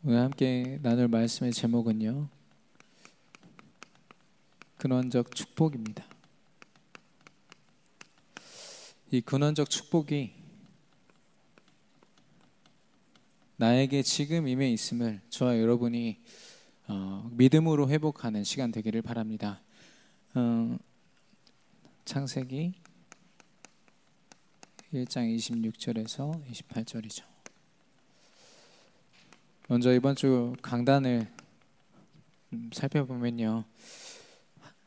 오늘 함께 나눌 말씀의 제목은요, 근원적 축복입니다. 이 근원적 축복이 나에게 지금 임해 있음을 저와 여러분이 믿음으로 회복하는 시간 되기를 바랍니다. 창세기 1장 26절에서 28절이죠. 먼저 이번 주 강단을 살펴보면요,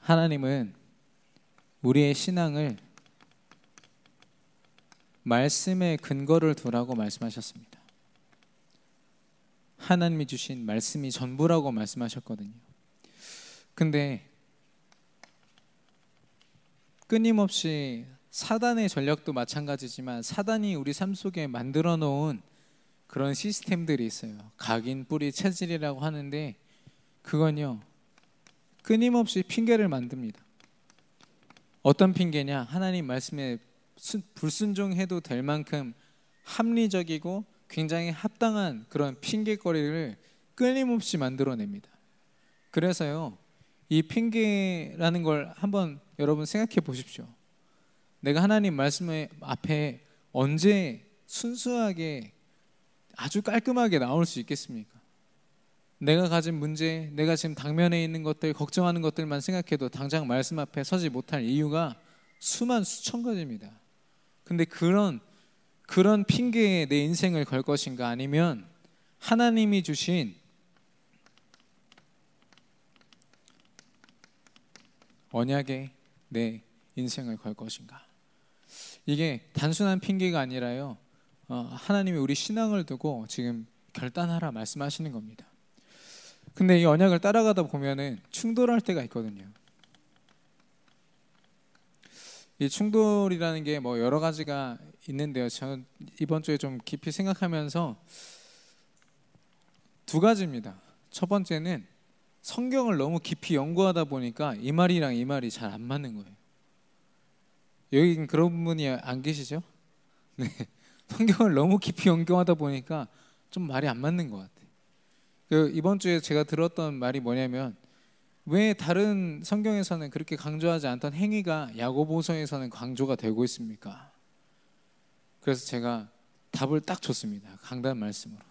하나님은 우리의 신앙을 말씀에 근거를 두라고 말씀하셨습니다. 하나님이 주신 말씀이 전부라고 말씀하셨거든요. 근데 끊임없이 사단의 전략도 마찬가지지만 사단이 우리 삶 속에 만들어 놓은 그런 시스템들이 있어요. 각인, 뿌리, 체질이라고 하는데 그건요, 끊임없이 핑계를 만듭니다. 어떤 핑계냐? 하나님 말씀에 불순종해도 될 만큼 합리적이고 굉장히 합당한 그런 핑계거리를 끊임없이 만들어냅니다. 그래서요, 이 핑계라는 걸 한번 여러분 생각해 보십시오. 내가 하나님 말씀 앞에 언제 순수하게 아주 깔끔하게 나올 수 있겠습니까? 내가 가진 문제, 내가 지금 당면에 있는 것들, 걱정하는 것들만 생각해도 당장 말씀 앞에 서지 못할 이유가 수천 가지입니다. 근데 그런 핑계에 내 인생을 걸 것인가, 아니면 하나님이 주신 언약에 내 인생을 걸 것인가? 이게 단순한 핑계가 아니라요, 하나님이 우리 신앙을 두고 지금 결단하라 말씀하시는 겁니다. 근데 이 언약을 따라가다 보면은 충돌할 때가 있거든요. 이 충돌이라는 게 뭐 여러 가지가 있는데요, 저는 이번 주에 좀 깊이 생각하면서 두 가지입니다. 첫 번째는 성경을 너무 깊이 연구하다 보니까 이 말이랑 이 말이 잘 안 맞는 거예요. 여기 그런 분이 안 계시죠? 네. 성경을 너무 깊이 연구하다 보니까 좀 말이 안 맞는 것 같아요. 이번 주에 제가 들었던 말이 뭐냐면, 왜 다른 성경에서는 그렇게 강조하지 않던 행위가 야고보서에서는 강조가 되고 있습니까? 그래서 제가 답을 딱 줬습니다. 강단 말씀으로.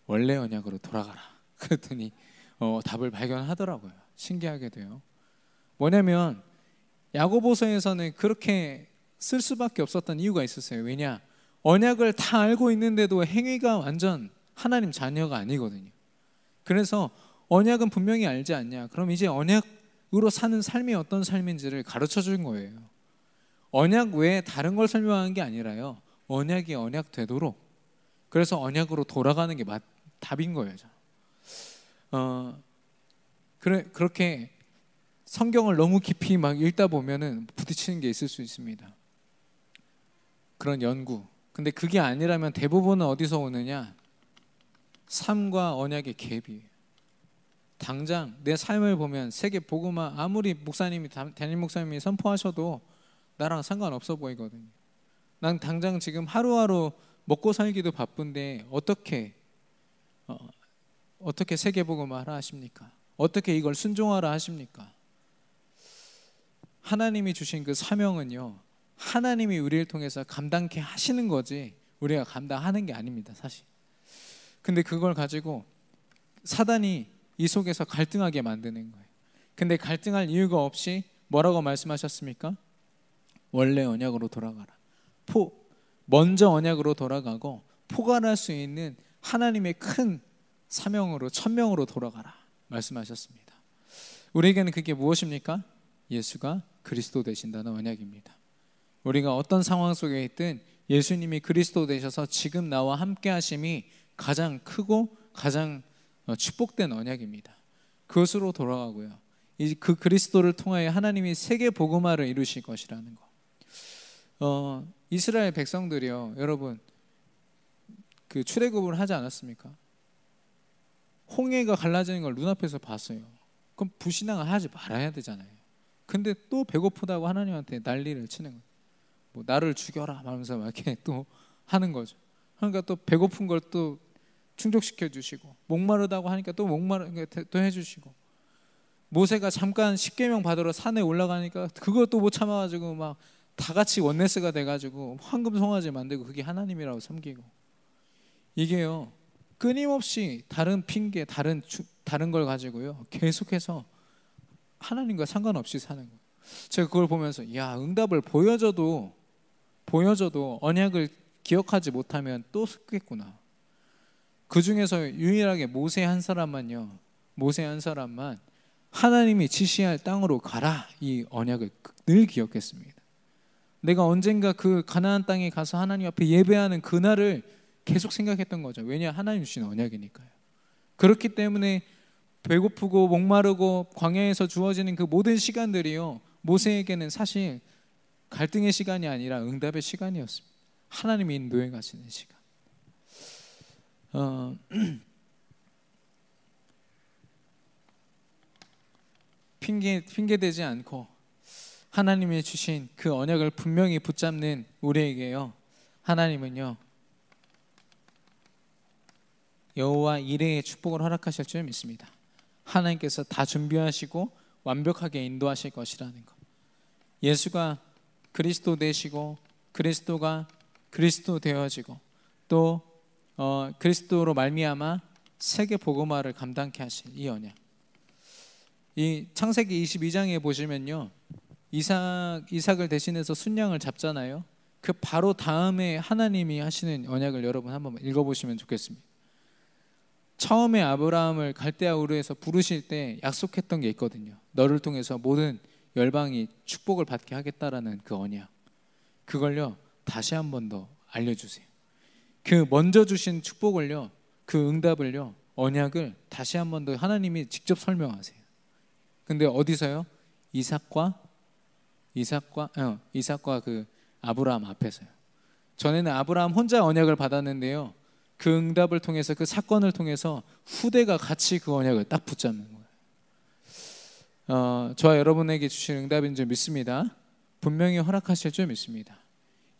원래 언약으로 돌아가라. 그랬더니 답을 발견하더라고요. 신기하게도요. 뭐냐면 야고보서에서는 그렇게 쓸 수밖에 없었던 이유가 있었어요. 왜냐? 언약을 다 알고 있는데도 행위가 완전 하나님 자녀가 아니거든요. 그래서 언약은 분명히 알지 않냐? 그럼 이제 언약으로 사는 삶이 어떤 삶인지를 가르쳐 준 거예요. 언약 외에 다른 걸 설명한 게 아니라요, 언약이 언약 되도록, 그래서 언약으로 돌아가는 게 답인 거예요. 그렇게 성경을 너무 깊이 막 읽다 보면은 부딪히는 게 있을 수 있습니다. 그런 연구. 근데 그게 아니라면 대부분은 어디서 오느냐? 삶과 언약의 갭이에요. 당장 내 삶을 보면 세계 복음화 아무리 목사님이, 담임 목사님이 선포하셔도 나랑 상관없어 보이거든요. 난 당장 지금 하루하루 먹고 살기도 바쁜데 어떻게 세계 복음화 하라 하십니까? 어떻게 이걸 순종하라 하십니까? 하나님이 주신 그 사명은요, 하나님이 우리를 통해서 감당케 하시는 거지 우리가 감당하는 게 아닙니다, 사실. 근데 그걸 가지고 사단이 이 속에서 갈등하게 만드는 거예요. 근데 갈등할 이유가 없이 뭐라고 말씀하셨습니까? 원래 언약으로 돌아가라. 먼저 언약으로 돌아가고 포괄할 수 있는 하나님의 큰 사명으로, 천명으로 돌아가라 말씀하셨습니다. 우리에게는 그게 무엇입니까? 예수가 그리스도 되신다는 언약입니다. 우리가 어떤 상황 속에 있든 예수님이 그리스도 되셔서 지금 나와 함께 하심이 가장 크고 가장 축복된 언약입니다. 그것으로 돌아가고요, 그 그리스도를 통하여 하나님이 세계 복음화를 이루실 것이라는 거. 이스라엘 백성들이요, 여러분 그 출애굽을 하지 않았습니까? 홍해가 갈라지는 걸 눈앞에서 봤어요. 그럼 불신앙을 하지 말아야 되잖아요. 근데 또 배고프다고 하나님한테 난리를 치는 거예요. 뭐 나를 죽여라 하면서 막 이렇게 또 하는 거죠. 그러니까 또 배고픈 걸 또 충족시켜 주시고, 목마르다고 하니까 또 목마르게 또 해주시고, 모세가 잠깐 십계명 받으러 산에 올라가니까 그것도 못 참아가지고 막 다 같이 원네스가 돼가지고 황금 송아지 만들고 그게 하나님이라고 섬기고, 이게요 끊임없이 다른 핑계, 다른 걸 가지고요 계속해서 하나님과 상관없이 사는 거예요. 제가 그걸 보면서 야, 응답을 보여줘도 언약을 기억하지 못하면 또 속겠구나. 그 중에서 유일하게 모세 한 사람만 하나님이 지시할 땅으로 가라, 이 언약을 늘 기억했습니다. 내가 언젠가 그 가나안 땅에 가서 하나님 앞에 예배하는 그날을 계속 생각했던 거죠. 왜냐, 하나님 주신 언약이니까요. 그렇기 때문에 배고프고 목마르고 광야에서 주어지는 그 모든 시간들이요, 모세에게는 사실 갈등의 시간이 아니라 응답의 시간이었습니다. 하나님이 인도해 가시는 시간. 핑계 대지 않고 하나님이 주신 그 언약을 분명히 붙잡는 우리에게요, 하나님은요 여호와 이레의 축복을 허락하실 줄 믿습니다. 하나님께서 다 준비하시고 완벽하게 인도하실 것이라는 것. 예수가 그리스도 되시고 그리스도가 그리스도 되어지고 또 그리스도로 말미암아 세계 복음화를 감당케 하신 이 언약. 이 창세기 22장에 보시면요, 이삭을 대신해서 순양을 잡잖아요. 그 바로 다음에 하나님이 하시는 언약을 여러분 한번 읽어보시면 좋겠습니다. 처음에 아브라함을 갈대아 우르에서 부르실 때 약속했던 게 있거든요. 너를 통해서 모든 열방이 축복을 받게 하겠다라는 그 언약. 그걸요 다시 한 번 더 알려주세요. 그 먼저 주신 축복을요, 그 응답을요, 언약을 다시 한 번 더 하나님이 직접 설명하세요. 근데 어디서요? 이삭과 그 아브라함 앞에서요. 전에는 아브라함 혼자 언약을 받았는데요, 그 응답을 통해서, 그 사건을 통해서 후대가 같이 그 언약을 딱 붙잡는 거예요. 저와 여러분에게 주신 응답인 줄 믿습니다. 분명히 허락하실 줄 믿습니다.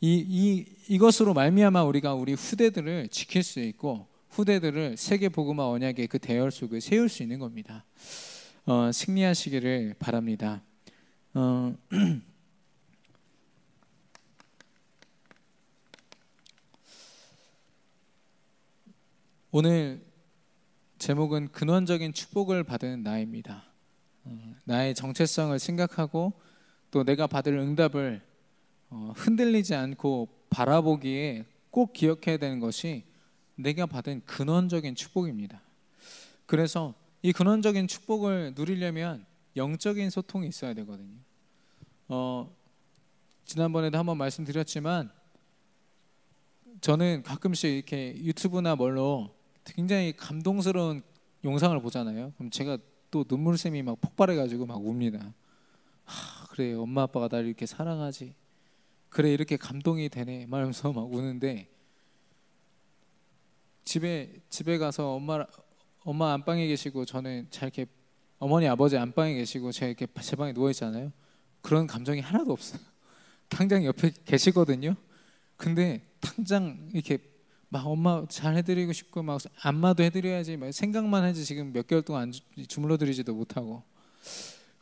이것으로 말미암아 우리가 우리 후대들을 지킬 수 있고 후대들을 세계 복음화 언약의 그 대열 속에 세울 수 있는 겁니다. 승리하시기를 바랍니다. 오늘 제목은 근원적인 축복을 받은 나입니다. 나의 정체성을 생각하고 또 내가 받을 응답을 흔들리지 않고 바라보기에 꼭 기억해야 되는 것이 내가 받은 근원적인 축복입니다. 그래서 이 근원적인 축복을 누리려면 영적인 소통이 있어야 되거든요. 지난번에도 한번 말씀드렸지만 저는 가끔씩 이렇게 유튜브나 뭘로 굉장히 감동스러운 영상을 보잖아요. 그럼 제가 또 눈물샘이 막 폭발해가지고 막 웁니다. 그래, 엄마 아빠가 나를 이렇게 사랑하지, 그래 이렇게 감동이 되네 말하면서 막 우는데, 집에 가서 엄마 안방에 계시고 저는 잘 이렇게 어머니 아버지 안방에 계시고 제가 이렇게 제 방에 누워 있잖아요. 그런 감정이 하나도 없어요. 당장 옆에 계시거든요. 근데 당장 이렇게 막 엄마 잘 해드리고 싶고 막 안마도 해드려야지 막 생각만 하지, 지금 몇 개월 동안 주물러드리지도 못하고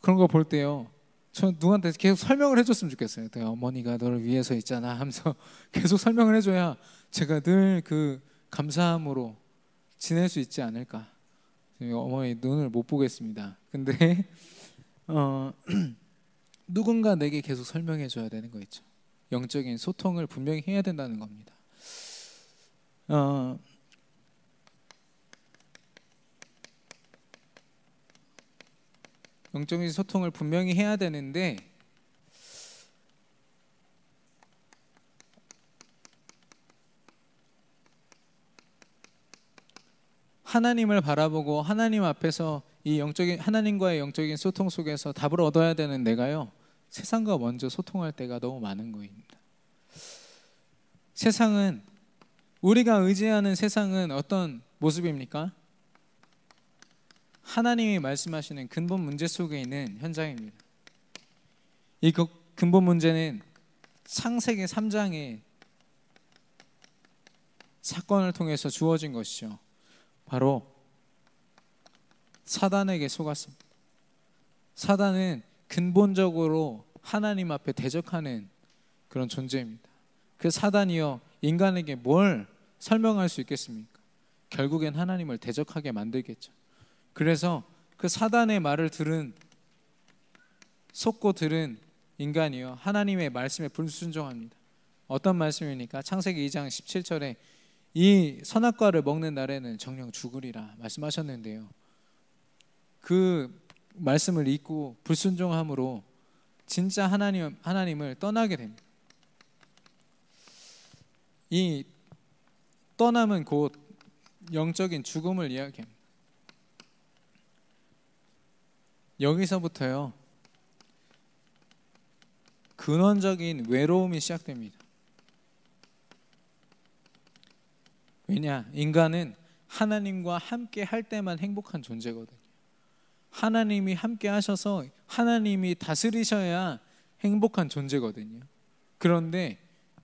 그런 거 볼 때요, 저 누구한테 계속 설명을 해줬으면 좋겠어요. 내가 어머니가 너를 위해서 있잖아 하면서 계속 설명을 해줘야 제가 늘 그 감사함으로 지낼 수 있지 않을까. 어머니 눈을 못 보겠습니다. 근데 누군가 내게 계속 설명해줘야 되는 거 있죠. 영적인 소통을 분명히 해야 된다는 겁니다. 영적인 소통을 분명히 해야 되는데 하나님을 바라보고 하나님 앞에서 이 하나님과의 영적인 소통 속에서 답을 얻어야 되는 내가요, 세상과 먼저 소통할 때가 너무 많은 거입니다. 세상은, 우리가 의지하는 세상은 어떤 모습입니까? 하나님이 말씀하시는 근본 문제 속에 있는 현장입니다. 이 근본 문제는 창세기 3장의 사건을 통해서 주어진 것이죠. 바로 사단에게 속았습니다. 사단은 근본적으로 하나님 앞에 대적하는 그런 존재입니다. 그 사단이요, 인간에게 뭘 설명할 수 있겠습니까? 결국엔 하나님을 대적하게 만들겠죠. 그래서 그 사단의 말을 속고 들은 인간이요, 하나님의 말씀에 불순종합니다. 어떤 말씀입니까? 창세기 2장 17절에 이 선악과를 먹는 날에는 정령 죽으리라 말씀하셨는데요, 그 말씀을 잊고 불순종함으로 진짜 하나님을 떠나게 됩니다. 이 떠남은 곧 영적인 죽음을 이야기합니다. 여기서부터요, 근원적인 외로움이 시작됩니다. 왜냐? 인간은 하나님과 함께 할 때만 행복한 존재거든요. 하나님이 함께 하셔서 하나님이 다스리셔야 행복한 존재거든요. 그런데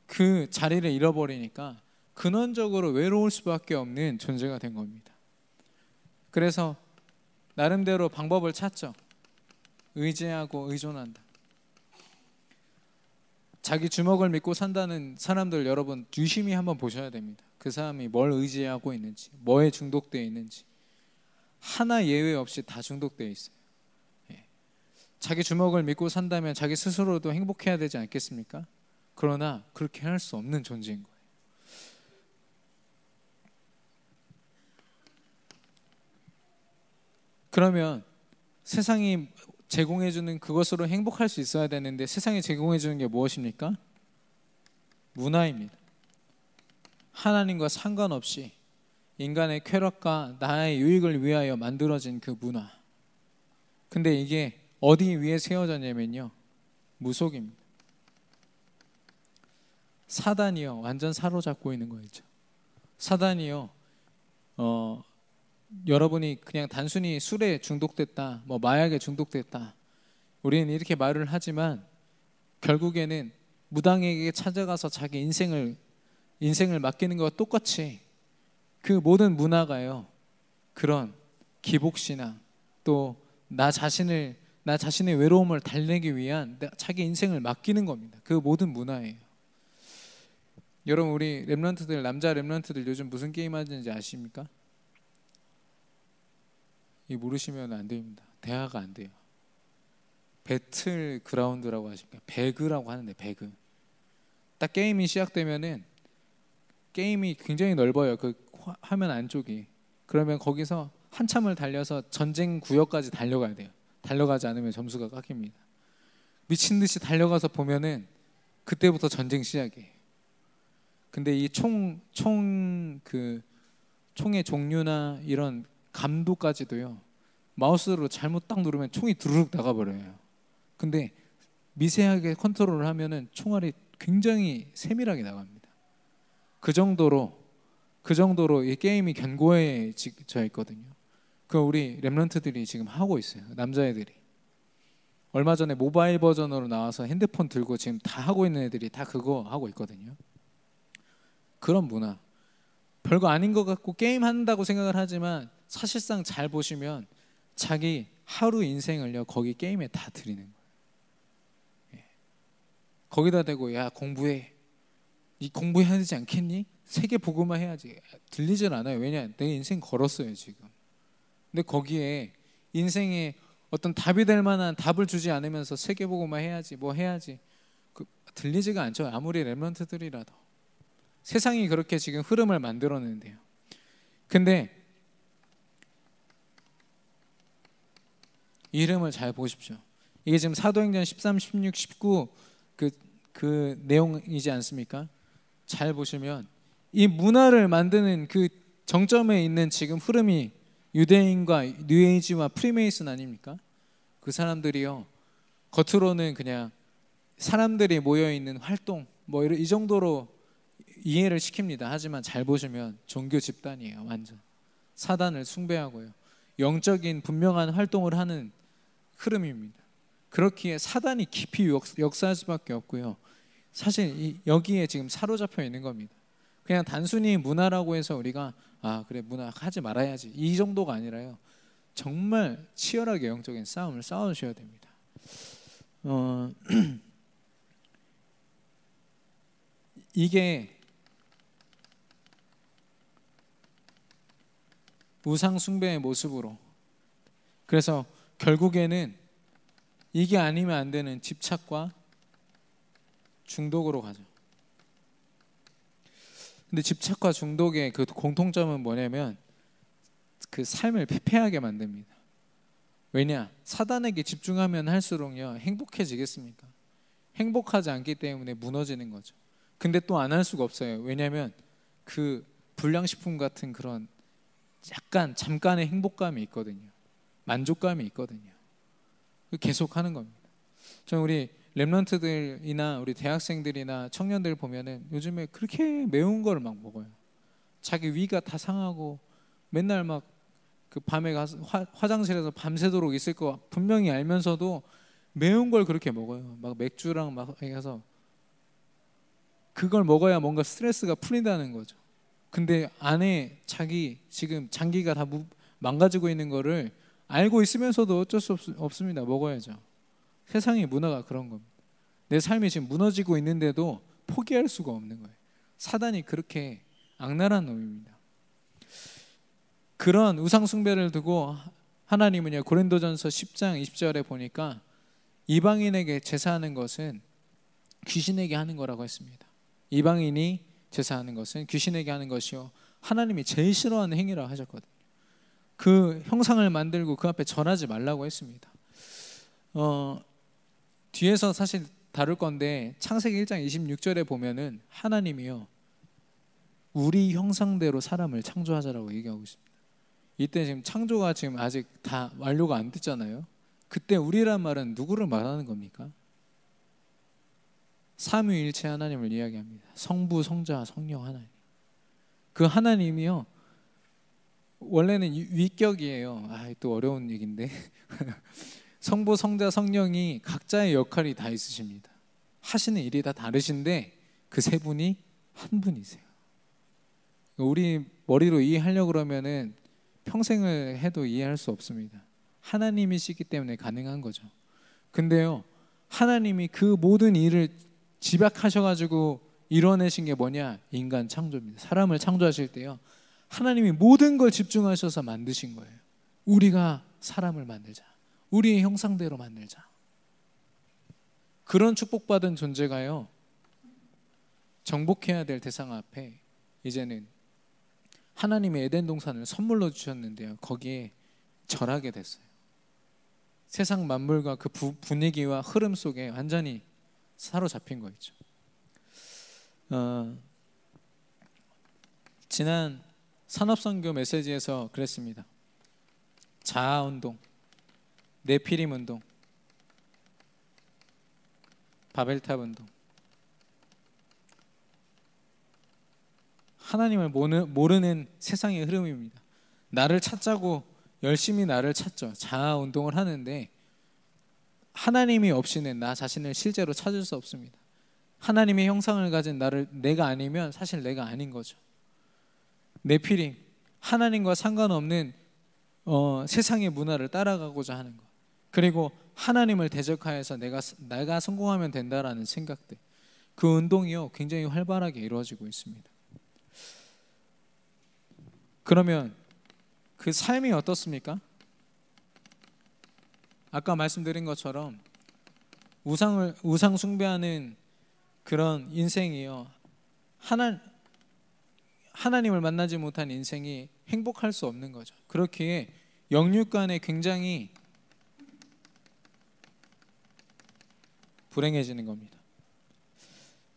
그 자리를 잃어버리니까 근원적으로 외로울 수밖에 없는 존재가 된 겁니다. 그래서 나름대로 방법을 찾죠. 의지하고 의존한다. 자기 주먹을 믿고 산다는 사람들, 여러분 유심히 한번 보셔야 됩니다. 그 사람이 뭘 의지하고 있는지, 뭐에 중독되어 있는지. 하나 예외 없이 다 중독되어 있어요. 자기 주먹을 믿고 산다면 자기 스스로도 행복해야 되지 않겠습니까? 그러나 그렇게 할 수 없는 존재인 거예요. 그러면 세상이 제공해주는 그것으로 행복할 수 있어야 되는데, 세상이 제공해주는 게 무엇입니까? 문화입니다. 하나님과 상관없이 인간의 쾌락과 나의 유익을 위하여 만들어진 그 문화. 근데 이게 어디 위에 세워졌냐면요, 무속입니다. 사단이요, 완전 사로잡고 있는 거죠. 사단이요, 여러분이 그냥 단순히 술에 중독됐다, 뭐 마약에 중독됐다, 우리는 이렇게 말을 하지만 결국에는 무당에게 찾아가서 자기 인생을 맡기는 것과 똑같이 그 모든 문화가요, 그런 기복신앙, 또 나 자신의 외로움을 달래기 위한 자기 인생을 맡기는 겁니다. 그 모든 문화예요. 여러분, 우리 랩런트들, 남자 랩런트들 요즘 무슨 게임 하는지 아십니까? 이 모르시면 안 됩니다. 대화가 안 돼요. 배틀 그라운드라고 하십니까? 배그라고 하는데, 배그. 딱 게임이 시작되면은 게임이 굉장히 넓어요. 그 화면 안쪽이. 그러면 거기서 한참을 달려서 전쟁 구역까지 달려가야 돼요. 달려가지 않으면 점수가 깎입니다. 미친 듯이 달려가서 보면은 그때부터 전쟁 시작이에요. 근데 이 총의 종류나 이런 감도까지도요, 마우스로 잘못 딱 누르면 총이 두루룩 나가버려요. 근데 미세하게 컨트롤을 하면은 총알이 굉장히 세밀하게 나갑니다. 그 정도로 이 게임이 견고해져 있거든요. 그 우리 랩런트들이 지금 하고 있어요. 남자애들이. 얼마 전에 모바일 버전으로 나와서 핸드폰 들고 지금 다 하고 있는 애들이 다 그거 하고 있거든요. 그런 문화. 별거 아닌 것 같고 게임 한다고 생각을 하지만 사실상 잘 보시면 자기 하루 인생을요, 거기 게임에 다 들이는 거예요. 거기다 대고 야, 공부해. 이 공부해야 되지 않겠니? 세계 보고만 해야지. 들리질 않아요. 왜냐? 내 인생 걸었어요 지금. 근데 거기에 인생에 어떤 답이 될 만한 답을 주지 않으면서 세계 보고만 해야지, 뭐 해야지, 들리지가 않죠. 아무리 랩런트들이라도. 세상이 그렇게 지금 흐름을 만들었는데요. 근데 이 흐름을 잘 보십시오. 이게 지금 사도행전 13, 16, 19 그 내용이지 않습니까? 잘 보시면 이 문화를 만드는 그 정점에 있는 지금 흐름이 유대인과 뉴에이지와 프리메이슨 아닙니까? 그 사람들이요, 겉으로는 그냥 사람들이 모여있는 활동 뭐 이 정도로 이해를 시킵니다. 하지만 잘 보시면 종교 집단이에요. 완전 사단을 숭배하고요, 영적인 분명한 활동을 하는 흐름입니다. 그렇기에 사단이 깊이 역사할 수밖에 없고요, 사실 여기에 지금 사로잡혀 있는 겁니다. 그냥 단순히 문화라고 해서 우리가 아 그래 문화 하지 말아야지 이 정도가 아니라요. 정말 치열하게 영적인 싸움을 싸우셔야 됩니다. 이게 우상 숭배의 모습으로, 그래서 결국에는 이게 아니면 안 되는 집착과 중독으로 가죠. 근데 집착과 중독의 그 공통점은 뭐냐면 그 삶을 피폐하게 만듭니다. 왜냐? 사단에게 집중하면 할수록요 행복해지겠습니까? 행복하지 않기 때문에 무너지는 거죠. 근데 또 안 할 수가 없어요. 왜냐하면 그 불량식품 같은 그런 약간 잠깐의 행복감이 있거든요. 만족감이 있거든요. 계속 하는 겁니다. 저 우리 랩런트들이나 우리 대학생들이나 청년들 보면은 요즘에 그렇게 매운 걸 막 먹어요. 자기 위가 다 상하고 맨날 막 그 밤에 가서 화장실에서 밤새도록 있을 거 분명히 알면서도 매운 걸 그렇게 먹어요. 막 맥주랑 막 해서 그걸 먹어야 뭔가 스트레스가 풀린다는 거죠. 근데 안에 자기 지금 장기가 다 망가지고 있는 거를 알고 있으면서도 어쩔 수 없습니다. 먹어야죠. 세상의 문화가 그런 겁니다. 내 삶이 지금 무너지고 있는데도 포기할 수가 없는 거예요. 사단이 그렇게 악랄한 놈입니다. 그런 우상 숭배를 두고 하나님은요 고린도전서 10장 20절에 보니까 이방인에게 제사하는 것은 귀신에게 하는 거라고 했습니다. 이방인이 제사하는 것은 귀신에게 하는 것이요 하나님이 제일 싫어하는 행위라고 하셨거든요. 그 형상을 만들고 그 앞에 절하지 말라고 했습니다. 뒤에서 사실 다룰 건데 창세기 1장 26절에 보면은 하나님이요 우리 형상대로 사람을 창조하자라고 얘기하고 있습니다. 이때 지금 창조가 지금 아직 다 완료가 안 됐잖아요. 그때 우리란 말은 누구를 말하는 겁니까? 삼위일체 하나님을 이야기합니다. 성부, 성자, 성령 하나님. 그 하나님이요 원래는 위격이에요. 또 어려운 얘기인데 성부, 성자, 성령이 각자의 역할이 다 있으십니다. 하시는 일이 다 다르신데 그 세 분이 한 분이세요. 우리 머리로 이해하려고 그러면은 평생을 해도 이해할 수 없습니다. 하나님이시기 때문에 가능한 거죠. 근데요 하나님이 그 모든 일을 집약하셔가지고 이뤄내신 게 뭐냐? 인간 창조입니다. 사람을 창조하실 때요 하나님이 모든 걸 집중하셔서 만드신 거예요. 우리가 사람을 만들자. 우리의 형상대로 만들자. 그런 축복받은 존재가요 정복해야 될 대상 앞에 이제는 하나님의 에덴 동산을 선물로 주셨는데요 거기에 절하게 됐어요. 세상 만물과 그 분위기와 흐름 속에 완전히 사로잡힌 거 있죠. 지난 산업선교 메시지에서 그랬습니다. 자아운동, 네피림 운동, 바벨탑 운동. 하나님을 모르는 세상의 흐름입니다. 나를 찾자고 열심히 나를 찾죠. 자아운동을 하는데 하나님이 없이는 나 자신을 실제로 찾을 수 없습니다. 하나님의 형상을 가진 내가 아니면 사실 내가 아닌 거죠. 네피림, 하나님과 상관없는 세상의 문화를 따라가고자 하는 것. 그리고 하나님을 대적하여서 내가 성공하면 된다라는 생각들. 그 운동이요 굉장히 활발하게 이루어지고 있습니다. 그러면 그 삶이 어떻습니까? 아까 말씀드린 것처럼 우상 숭배하는 그런 인생이요 하나님을 만나지 못한 인생이 행복할 수 없는 거죠. 그렇기에 영육간에 굉장히 불행해지는 겁니다.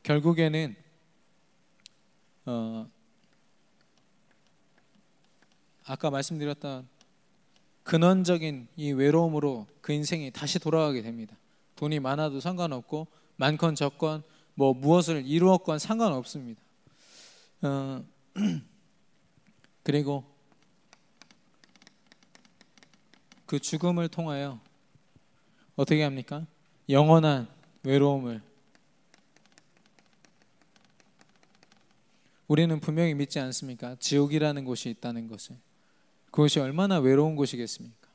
결국에는 아까 말씀드렸던 근원적인 이 외로움으로 그 인생이 다시 돌아가게 됩니다. 돈이 많아도 상관없고 많건 적건 뭐 무엇을 이루었건 상관없습니다. 그리고 그 죽음을 통하여 어떻게 합니까? 영원한 외로움을 우리는 분명히 믿지 않습니까? 지옥이라는 곳이 있다는 것을. 그것이 얼마나 외로운 곳이겠습니까?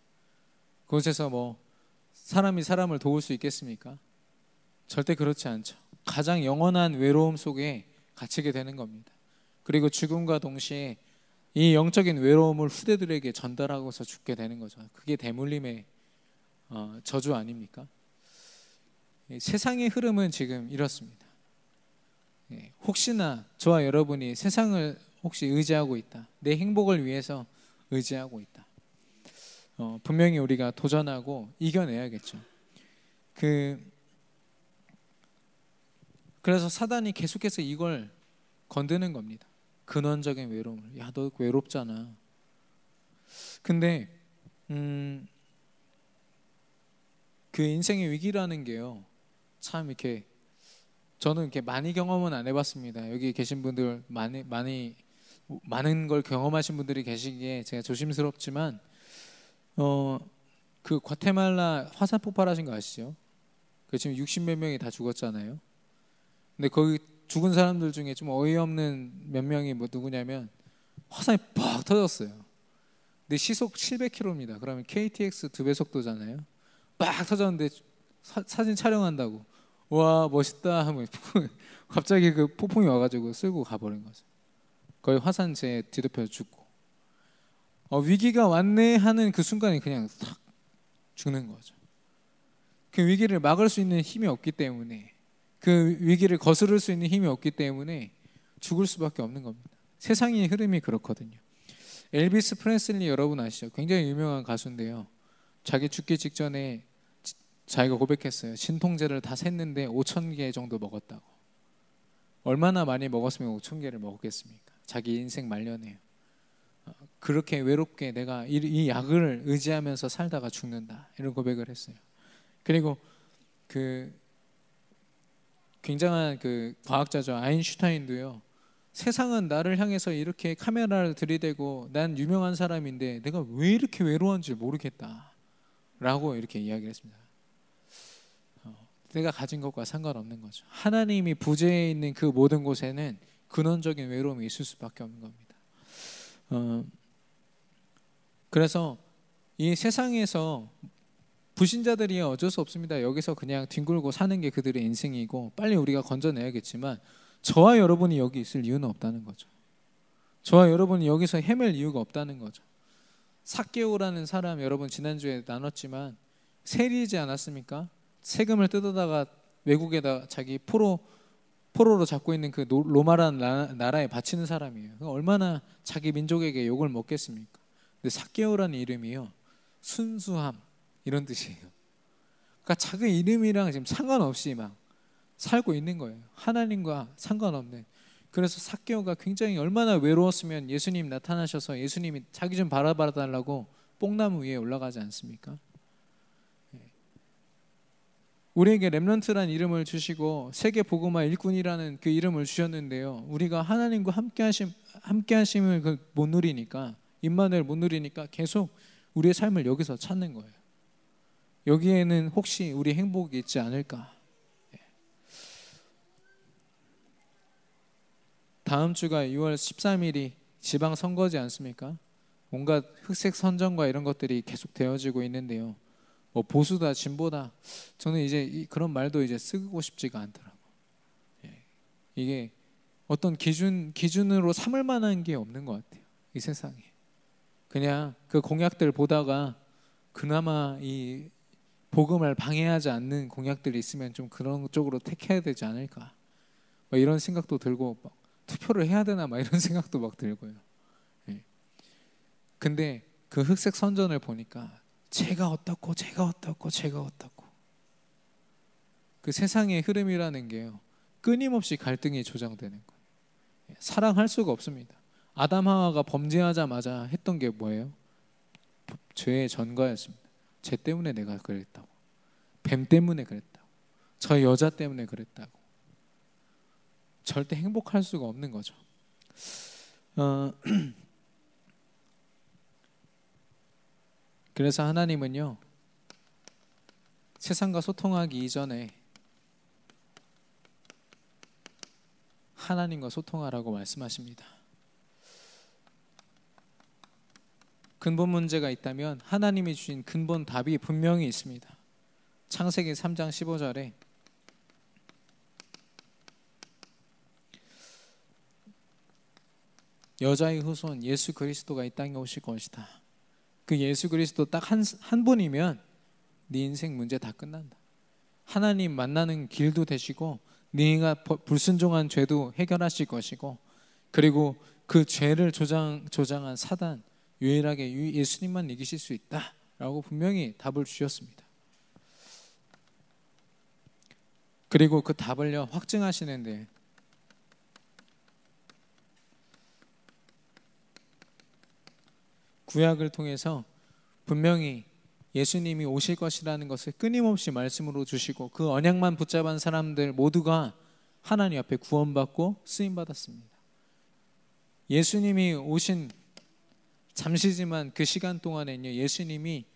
그곳에서 뭐 사람이 사람을 도울 수 있겠습니까? 절대 그렇지 않죠. 가장 영원한 외로움 속에 갇히게 되는 겁니다. 그리고 죽음과 동시에 이 영적인 외로움을 후대들에게 전달하고서 죽게 되는 거죠. 그게 대물림의 저주 아닙니까? 세상의 흐름은 지금 이렇습니다. 혹시나 저와 여러분이 세상을 혹시 의지하고 있다, 내 행복을 위해서 의지하고 있다, 분명히 우리가 도전하고 이겨내야겠죠. 그래서 사단이 계속해서 이걸 건드는 겁니다. 근원적인 외로움을. 야, 너 외롭잖아. 근데 그 인생의 위기라는 게요, 참 이렇게 저는 이렇게 많이 경험은 안 해봤습니다. 여기 계신 분들 많은 걸 경험하신 분들이 계시기에 제가 조심스럽지만 그 과테말라 화산 폭발하신 거 아시죠? 그 지금 60몇 명이 다 죽었잖아요. 근데 거기 죽은 사람들 중에 좀 어이없는 몇 명이 뭐 누구냐면 화산이 팍 터졌어요. 근데 시속 700km입니다. 그러면 KTX 2배 속도잖아요. 빡 터졌는데 사진 촬영한다고 와 멋있다 하면 갑자기 그 폭풍이 와가지고 쓸고 가버린 거죠. 거의 화산재에 뒤덮여 죽고 위기가 왔네 하는 그 순간에 그냥 탁 죽는 거죠. 그 위기를 막을 수 있는 힘이 없기 때문에, 그 위기를 거스를 수 있는 힘이 없기 때문에 죽을 수밖에 없는 겁니다. 세상의 흐름이 그렇거든요. 엘비스 프레슬리 여러분 아시죠? 굉장히 유명한 가수인데요. 자기 죽기 직전에 자기가 고백했어요. 진통제를 다 샜는데 5,000개 정도 먹었다고. 얼마나 많이 먹었으면 5,000개를 먹었겠습니까? 자기 인생 말년에요. 그렇게 외롭게 내가 이 약을 의지하면서 살다가 죽는다, 이런 고백을 했어요. 그리고 그 굉장한 그 과학자죠, 아인슈타인도요, 세상은 나를 향해서 이렇게 카메라를 들이대고 난 유명한 사람인데 내가 왜 이렇게 외로운지 모르겠다 라고 이렇게 이야기를 했습니다. 내가 가진 것과 상관없는 거죠. 하나님이 부재해 있는 그 모든 곳에는 근원적인 외로움이 있을 수밖에 없는 겁니다. 그래서 이 세상에서 불신자들이 어쩔 수 없습니다. 여기서 그냥 뒹굴고 사는 게 그들의 인생이고 빨리 우리가 건져내야겠지만 저와 여러분이 여기 있을 이유는 없다는 거죠. 저와 여러분이 여기서 헤맬 이유가 없다는 거죠. 삭개오라는 사람 여러분 지난주에 나눴지만 세리이지 않았습니까? 세금을 뜯어다가 외국에다 자기 포로로 잡고 있는 그 로마라는 나라에 바치는 사람이에요. 얼마나 자기 민족에게 욕을 먹겠습니까? 근데 삭개오라는 이름이요, 순수함 이런 뜻이에요. 그러니까 자기 이름이랑 지금 상관없이 막 살고 있는 거예요. 하나님과 상관없는. 그래서 삭개오가 굉장히 얼마나 외로웠으면 예수님 나타나셔서 예수님이 자기 좀 바라봐 달라고 뽕나무 위에 올라가지 않습니까? 우리에게 렘넌트란 이름을 주시고 세계 복음화 일꾼이라는 그 이름을 주셨는데요, 우리가 하나님과 함께하심을 못 누리니까, 임마누엘 못 누리니까 계속 우리의 삶을 여기서 찾는 거예요. 여기에는 혹시 우리 행복이 있지 않을까? 다음 주가 6월 13일이 지방선거지 않습니까? 온갖 흑색 선전과 이런 것들이 계속 되어지고 있는데요, 뭐 보수다 진보다 저는 이제 그런 말도 이제 쓰고 싶지가 않더라고요. 이게 어떤 기준으로 삼을 만한 게 없는 것 같아요, 이 세상에. 그냥 그 공약들 보다가 그나마 이 복음을 방해하지 않는 공약들이 있으면 좀 그런 쪽으로 택해야 되지 않을까, 막 이런 생각도 들고, 막 투표를 해야 되나 막 이런 생각도 막 들고요. 근데 그 흑색 선전을 보니까 제가 어떻고 그 세상의 흐름이라는 게요, 끊임없이 갈등이 조장되는 거예요. 사랑할 수가 없습니다. 아담 하와가 범죄하자마자 했던 게 뭐예요? 죄의 전가였습니다. 죄 때문에 내가 그랬다고, 뱀 때문에 그랬다고, 저 여자 때문에 그랬다고. 절대 행복할 수가 없는 거죠. 그래서 하나님은요, 세상과 소통하기 이전에 하나님과 소통하라고 말씀하십니다. 근본 문제가 있다면 하나님이 주신 근본 답이 분명히 있습니다. 창세기 3장 15절에 여자의 후손 예수 그리스도가 이 땅에 오실 것이다. 그 예수 그리스도 딱 한 분이면 네 인생 문제 다 끝난다. 하나님 만나는 길도 되시고 네가 불순종한 죄도 해결하실 것이고, 그리고 그 죄를 조장한 사단 유일하게 예수님만 이기실 수 있다라고 분명히 답을 주셨습니다. 그리고 그 답을요 확증하시는데 구약을 통해서 분명히 예수님이 오실 것이라는 것을 끊임없이 말씀으로 주시고, 그 언약만 붙잡은 사람들 모두가 하나님 앞에 구원받고 쓰임받았습니다. 예수님이 오신 잠시지만 그 시간 동안에는요, 예수님이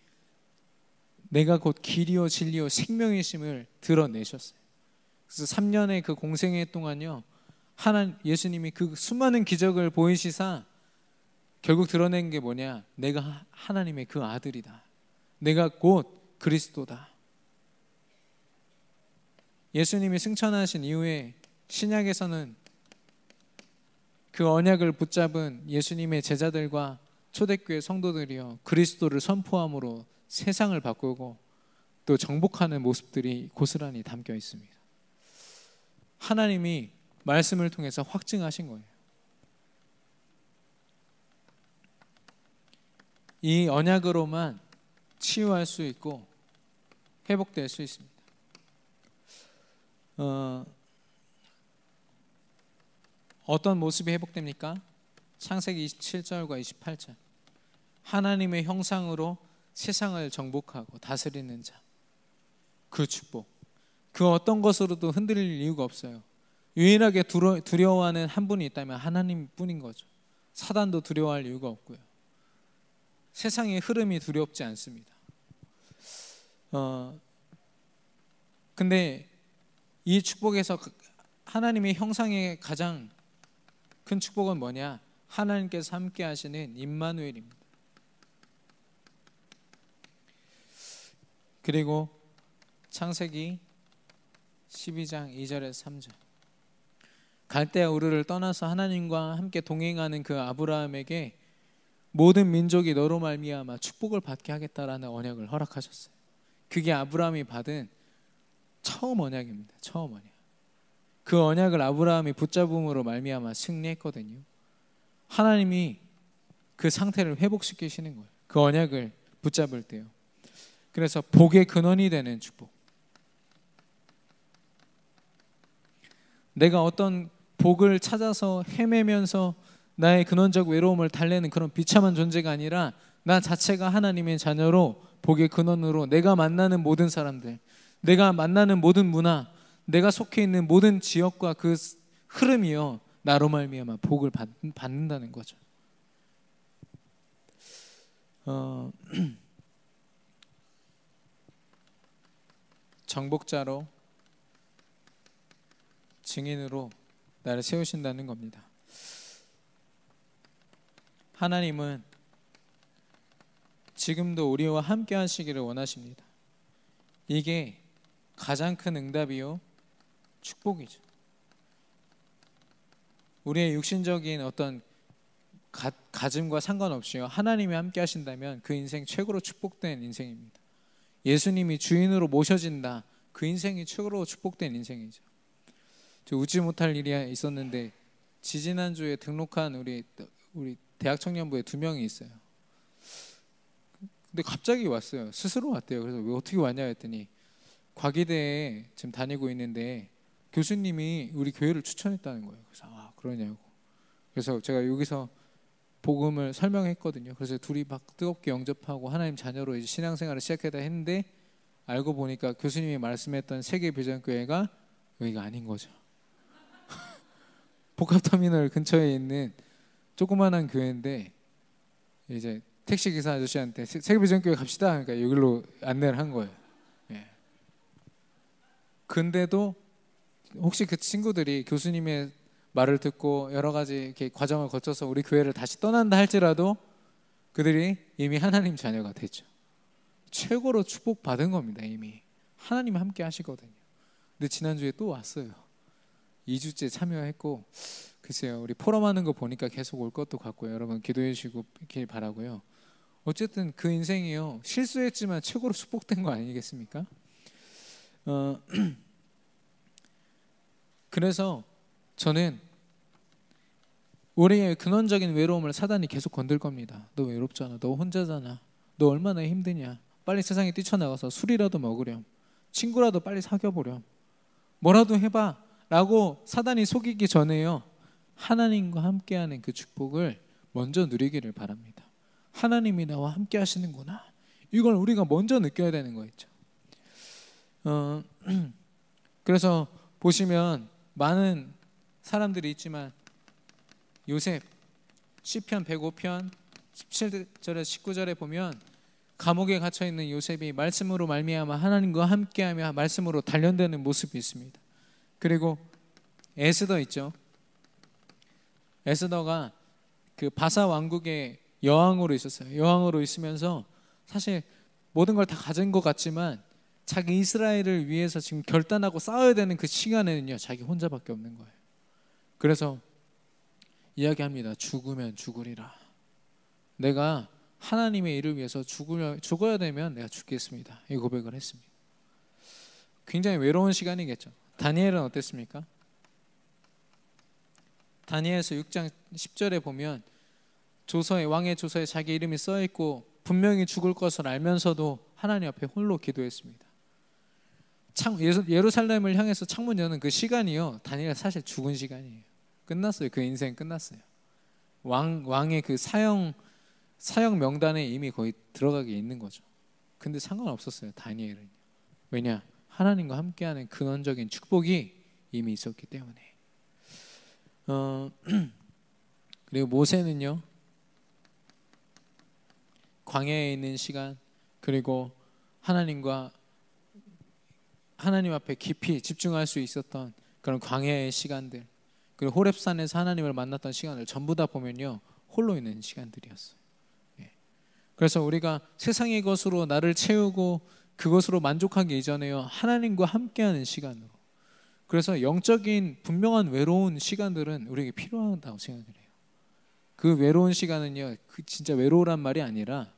내가 곧 길이요 진리요 생명이심을 드러내셨어요. 그래서 3년의 그 공생애 동안요, 예수님이 그 수많은 기적을 보이시사 결국 드러낸 게 뭐냐? 내가 하나님의 그 아들이다. 내가 곧 그리스도다. 예수님이 승천하신 이후에 신약에서는 그 언약을 붙잡은 예수님의 제자들과 초대교회 성도들이요 그리스도를 선포함으로 세상을 바꾸고 또 정복하는 모습들이 고스란히 담겨 있습니다. 하나님이 말씀을 통해서 확증하신 거예요. 이 언약으로만 치유할 수 있고 회복될 수 있습니다. 어떤 모습이 회복됩니까? 창세기 27절과 28절. 하나님의 형상으로 세상을 정복하고 다스리는 자, 그 축복, 그 어떤 것으로도 흔들릴 이유가 없어요. 유일하게 두려워하는 한 분이 있다면 하나님뿐인 거죠. 사단도 두려워할 이유가 없고요. 세상의 흐름이 두렵지 않습니다. 근데 이 축복에서 하나님의 형상의 가장 큰 축복은 뭐냐? 하나님께서 함께 하시는 임마누엘입니다. 그리고 창세기 12장 2절에서 3절. 갈대아 우르를 떠나서 하나님과 함께 동행하는 그 아브라함에게 모든 민족이 너로 말미암아 축복을 받게 하겠다라는 언약을 허락하셨어요. 그게 아브라함이 받은 처음 언약입니다. 처음 언약. 그 언약을 아브라함이 붙잡음으로 말미암아 승리했거든요. 하나님이 그 상태를 회복시키시는 거예요. 그 언약을 붙잡을 때요. 그래서 복의 근원이 되는 축복. 내가 어떤 복을 찾아서 헤매면서 나의 근원적 외로움을 달래는 그런 비참한 존재가 아니라 나 자체가 하나님의 자녀로 복의 근원으로 내가 만나는 모든 사람들, 내가 만나는 모든 문화, 내가 속해 있는 모든 지역과 그 흐름이요 나로 말미암아 복을 받는다는 거죠. 정복자로 증인으로 나를 세우신다는 겁니다. 하나님은 지금도 우리와 함께 하시기를 원하십니다. 이게 가장 큰 응답이요 축복이죠. 우리의 육신적인 어떤 가짐과 상관없이요 하나님이 함께 하신다면 그 인생 최고로 축복된 인생입니다. 예수님이 주인으로 모셔진다, 그 인생이 최고로 축복된 인생이죠. 저 웃지 못할 일이 있었는데 지지난주에 등록한 우리 대학 청년부에 2명이 있어요. 근데 갑자기 왔어요. 스스로 왔대요. 그래서 왜 어떻게 왔냐 했더니 과기대에 지금 다니고 있는데 교수님이 우리 교회를 추천했다는 거예요. 그래서 그러냐고. 그래서 제가 여기서 복음을 설명했거든요. 그래서 둘이 막 뜨겁게 영접하고 하나님 자녀로 이제 신앙생활을 시작했다 했는데 알고 보니까 교수님이 말씀했던 세계비전교회가 여기가 아닌 거죠. 복합터미널 근처에 있는 조그만한 교회인데 이제 택시기사 아저씨한테 세계비전교회 갑시다. 그러니까 여기로 안내를 한 거예요. 예. 근데도 혹시 그 친구들이 교수님의 말을 듣고 여러 가지 이렇게 과정을 거쳐서 우리 교회를 다시 떠난다 할지라도 그들이 이미 하나님 자녀가 됐죠. 최고로 축복받은 겁니다. 이미 하나님 함께 하시거든요. 근데 지난주에 또 왔어요. 2주째 참여했고, 글쎄요, 우리 포럼하는 거 보니까 계속 올 것도 같고요. 여러분 기도해 주시길 바라고요. 어쨌든 그 인생이요, 실수했지만 최고로 축복된 거 아니겠습니까? 그래서 저는 우리의 근원적인 외로움을 사단이 계속 건들 겁니다. 너 외롭잖아, 너 혼자잖아, 너 얼마나 힘드냐, 빨리 세상에 뛰쳐나가서 술이라도 먹으렴, 친구라도 빨리 사귀어보렴, 뭐라도 해봐 라고 사단이 속이기 전에요, 하나님과 함께하는 그 축복을 먼저 누리기를 바랍니다. 하나님이 나와 함께 하시는구나, 이걸 우리가 먼저 느껴야 되는 거 있죠. 그래서 보시면 많은 사람들이 있지만 요셉 시편 105편 17절에 19절에 보면 감옥에 갇혀 있는 요셉이 말씀으로 말미암아 하나님과 함께하며 말씀으로 단련되는 모습이 있습니다. 그리고 에스더 있죠. 에스더가 그 바사 왕국의 여왕으로 있었어요. 여왕으로 있으면서 사실 모든 걸 다 가진 것 같지만 자기 이스라엘을 위해서 지금 결단하고 싸워야 되는 그 시간에는요, 자기 혼자밖에 없는 거예요. 그래서 이야기합니다. 죽으면 죽으리라. 내가 하나님의 일을 위해서 죽어야 되면 내가 죽겠습니다. 이 고백을 했습니다. 굉장히 외로운 시간이겠죠. 다니엘은 어땠습니까? 다니엘서 6장 10절에 보면 왕의 조서에 자기 이름이 써있고 분명히 죽을 것을 알면서도 하나님 앞에 홀로 기도했습니다. 예루살렘을 향해서 창문 여는 그 시간이요, 다니엘 사실 죽은 시간이에요. 끝났어요. 그 인생 끝났어요. 왕의 그 사형 명단에 이미 거의 들어가게 있는 거죠. 근데 상관없었어요, 다니엘은. 왜냐? 하나님과 함께하는 근원적인 축복이 이미 있었기 때문에. 그리고 모세는요, 광야에 있는 시간, 그리고 하나님 앞에 깊이 집중할 수 있었던 그런 광야의 시간들, 그리고 호렙산에서 하나님을 만났던 시간을 전부 다 보면요, 홀로 있는 시간들이었어요. 그래서 우리가 세상의 것으로 나를 채우고 그것으로 만족하기 이전에요, 하나님과 함께하는 시간으로. 그래서 영적인 분명한 외로운 시간들은 우리에게 필요하다고 생각을 해요. 그 외로운 시간은요, 그 진짜 외로우란 말이 아니라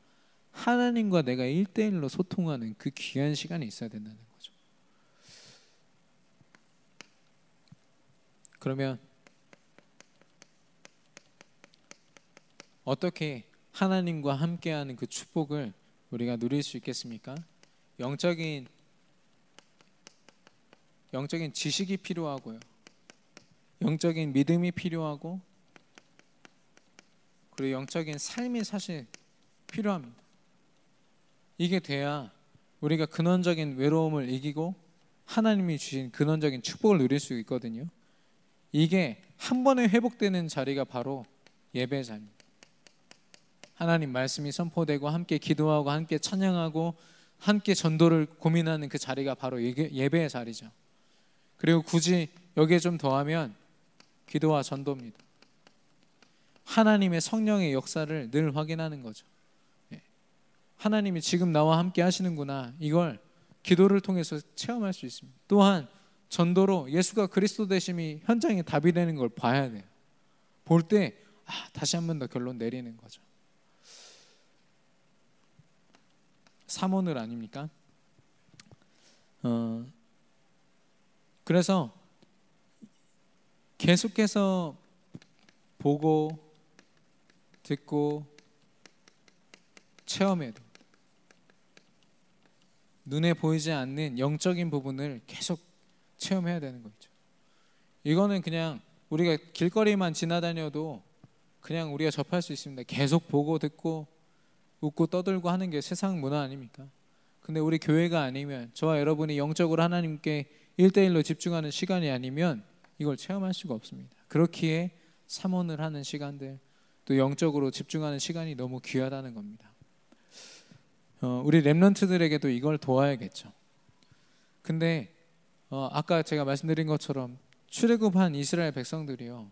하나님과 내가 1대1로 소통하는 그 귀한 시간이 있어야 된다는 거죠. 그러면 어떻게 하나님과 함께하는 그 축복을 우리가 누릴 수 있겠습니까? 영적인 지식이 필요하고요, 영적인 믿음이 필요하고, 그리고 영적인 삶이 사실 필요합니다. 이게 돼야 우리가 근원적인 외로움을 이기고 하나님이 주신 근원적인 축복을 누릴 수 있거든요. 이게 한 번에 회복되는 자리가 바로 예배 자리입니다. 하나님 말씀이 선포되고 함께 기도하고 함께 찬양하고 함께 전도를 고민하는 그 자리가 바로 예배의 자리죠. 그리고 굳이 여기에 좀 더하면 기도와 전도입니다. 하나님의 성령의 역사를 늘 확인하는 거죠. 하나님이 지금 나와 함께 하시는구나, 이걸 기도를 통해서 체험할 수 있습니다. 또한 전도로 예수가 그리스도 되심이 현장에 답이 되는 걸 봐야 돼요. 볼 때 다시 한 번 더 결론 내리는 거죠. 삼오늘 아닙니까? 그래서 계속해서 보고 듣고 체험해야 돼요. 눈에 보이지 않는 영적인 부분을 계속 체험해야 되는 거죠. 이거는 그냥 우리가 길거리만 지나다녀도 그냥 우리가 접할 수 있습니다. 계속 보고 듣고 웃고 떠들고 하는 게 세상 문화 아닙니까? 근데 우리 교회가 아니면, 저와 여러분이 영적으로 하나님께 1대1로 집중하는 시간이 아니면 이걸 체험할 수가 없습니다. 그렇기에 삼원을 하는 시간들, 또 영적으로 집중하는 시간이 너무 귀하다는 겁니다. 우리 렘넌트들에게도 이걸 도와야겠죠. 근데 아까 제가 말씀드린 것처럼 출애굽한 이스라엘 백성들이요,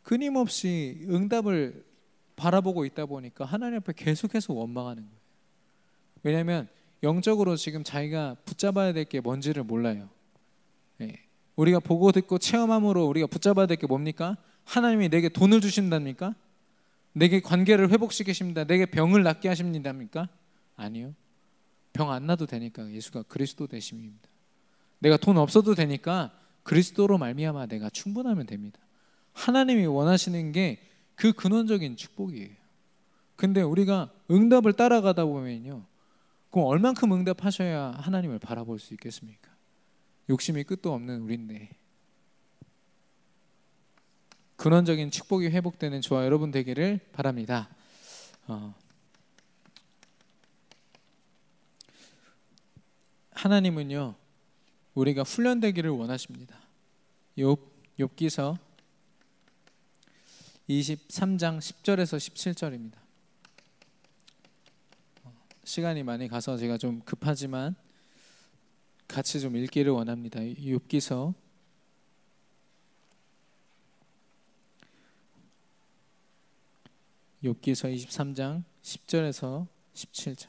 끊임없이 응답을 바라보고 있다 보니까 하나님 앞에 계속해서 원망하는 거예요. 왜냐하면 영적으로 지금 자기가 붙잡아야 될 게 뭔지를 몰라요. 예. 우리가 보고 듣고 체험함으로 우리가 붙잡아야 될 게 뭡니까? 하나님이 내게 돈을 주신답니까? 내게 관계를 회복시키십니다. 내게 병을 낫게 하십니다입니까? 아니요. 병 안 나도 되니까 예수가 그리스도 되심입니다. 내가 돈 없어도 되니까 그리스도로 말미암아 내가 충분하면 됩니다. 하나님이 원하시는 게 그 근원적인 축복이에요. 근데 우리가 응답을 따라가다 보면요, 그럼 얼만큼 응답하셔야 하나님을 바라볼 수 있겠습니까? 욕심이 끝도 없는 우리인데. 근원적인 축복이 회복되는 저와 여러분 되기를 바랍니다. 하나님은요, 우리가 훈련되기를 원하십니다. 욥기서 23장 10절에서 17절입니다. 시간이 많이 가서 제가 좀 급하지만 같이 좀 읽기를 원합니다. 욥기서 23장 10절에서 17절.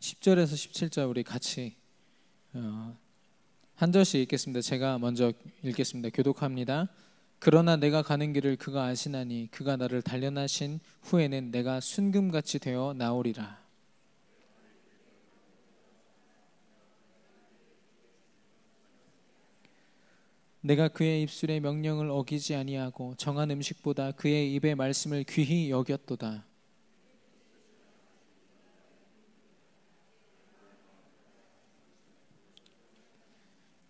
(10절에서 17절) 우리 같이 한 절씩 읽겠습니다. 제가 먼저 읽겠습니다. 교독합니다. 그러나 내가 가는 길을 그가 아시나니 그가 나를 단련하신 후에는 내가 순금같이 되어 나오리라. 내가 그의 입술의 명령을 어기지 아니하고 정한 음식보다 그의 입의 말씀을 귀히 여겼도다.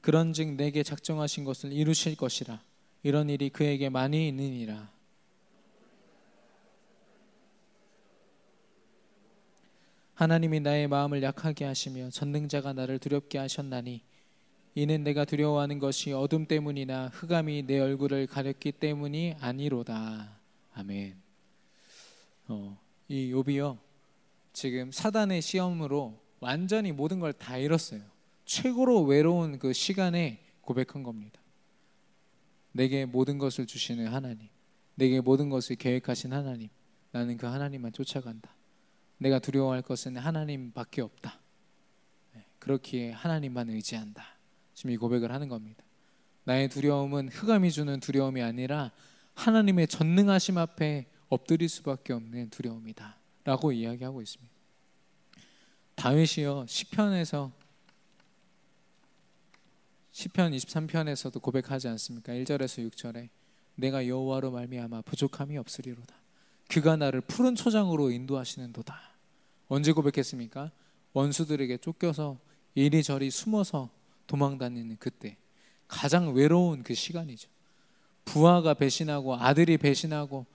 그런즉 내게 작정하신 것을 이루실 것이라. 이런 일이 그에게 많이 있느니라. 하나님이 나의 마음을 약하게 하시며 전능자가 나를 두렵게 하셨나니 이는 내가 두려워하는 것이 어둠 때문이나 흑암이 내 얼굴을 가렸기 때문이 아니로다. 아멘. 이 욥이요, 지금 사단의 시험으로 완전히 모든 걸 다 잃었어요. 최고로 외로운 그 시간에 고백한 겁니다. 내게 모든 것을 주시는 하나님, 내게 모든 것을 계획하신 하나님, 나는 그 하나님만 쫓아간다. 내가 두려워할 것은 하나님밖에 없다. 그렇기에 하나님만 의지한다. 지금 이 고백을 하는 겁니다. 나의 두려움은 흑암이 주는 두려움이 아니라 하나님의 전능하심 앞에 엎드릴 수밖에 없는 두려움이다 라고 이야기하고 있습니다. 다윗이요, 시편 23편에서도 고백하지 않습니까? 1절에서 6절에 내가 여호와로 말미암아 부족함이 없으리로다. 그가 나를 푸른 초장으로 인도하시는도다. 언제 고백했습니까? 원수들에게 쫓겨서 이리저리 숨어서 도망다니는 그때, 가장 외로운 그 시간이죠. 부하가 배신하고 아들이 배신하고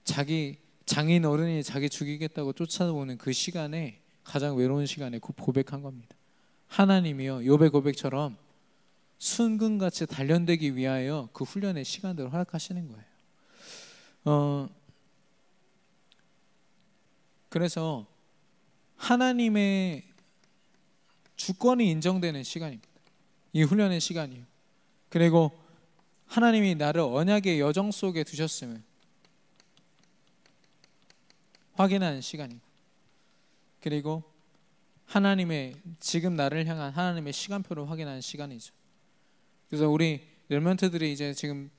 자기 장인 어른이 자기 죽이겠다고 쫓아오는 그 시간에, 가장 외로운 시간에 고백한 겁니다. 하나님이요, 욥의 고백처럼 순금같이 단련되기 위하여 그 훈련의 시간들을 허락하시는 거예요. 그래서 하나님의 주권이 인정되는 시간입니다. 이 훈련의 시간이에요. 그리고 하나님이 나를 언약의 여정 속에 두셨음을 확인하는 시간이고, 그리고 하나님의 지금 나를 향한 하나님의 시간표를 확인하는 시간이죠. 그래서 우리 렘넌트들이 이제 지금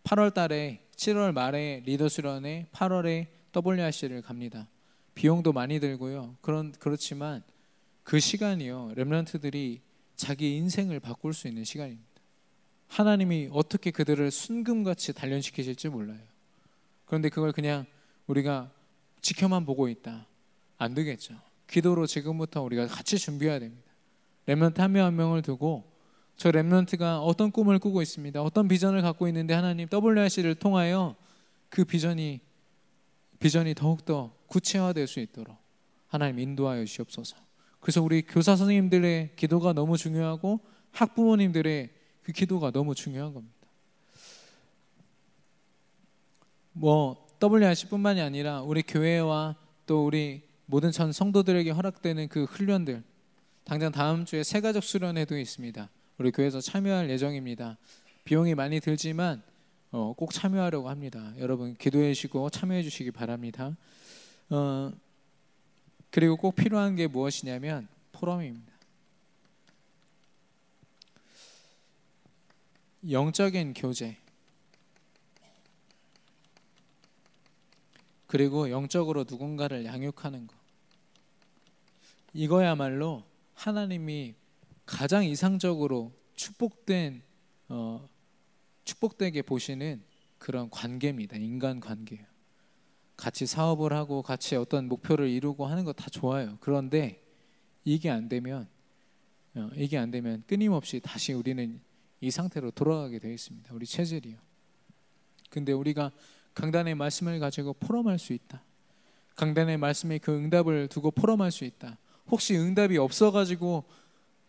8월 달에 7월 말에 리더 수련회, 8월에 WRC를 갑니다. 비용도 많이 들고요. 그렇지만 그 시간이요, 렘넌트들이 자기 인생을 바꿀 수 있는 시간입니다. 하나님이 어떻게 그들을 순금같이 단련시키실지 몰라요. 그런데 그걸 그냥 우리가 지켜만 보고 있다, 안 되겠죠. 기도로 지금부터 우리가 같이 준비해야 됩니다. 렘넌트 한 명 한 명을 두고, 저 렘넌트가 어떤 꿈을 꾸고 있습니다. 어떤 비전을 갖고 있는데 하나님 WRC를 통하여 그 비전이 더욱더 구체화될 수 있도록 하나님 인도하여 주시옵소서. 그래서 우리 교사 선생님들의 기도가 너무 중요하고 학부모님들의 그 기도가 너무 중요한 겁니다. WRC뿐만이 아니라 우리 교회와 또 우리 모든 전 성도들에게 허락되는 그 훈련들, 당장 다음 주에 세가족 수련회도 있습니다. 우리 교회에서 참여할 예정입니다. 비용이 많이 들지만 꼭 참여하려고 합니다. 여러분 기도해 주시고 참여해 주시기 바랍니다. 그리고 꼭 필요한 게 무엇이냐면 포럼입니다. 영적인 교제, 그리고 영적으로 누군가를 양육하는 것, 이거야말로 하나님이 가장 이상적으로 축복되게 보시는 그런 관계입니다. 인간 관계예요. 같이 사업을 하고 같이 어떤 목표를 이루고 하는 거 다 좋아요. 그런데 이게 안 되면 끊임없이 다시 우리는 이 상태로 돌아가게 되어 있습니다. 우리 체질이요. 근데 우리가 강단의 말씀을 가지고 포럼할 수 있다. 강단의 말씀에 그 응답을 두고 포럼할 수 있다. 혹시 응답이 없어가지고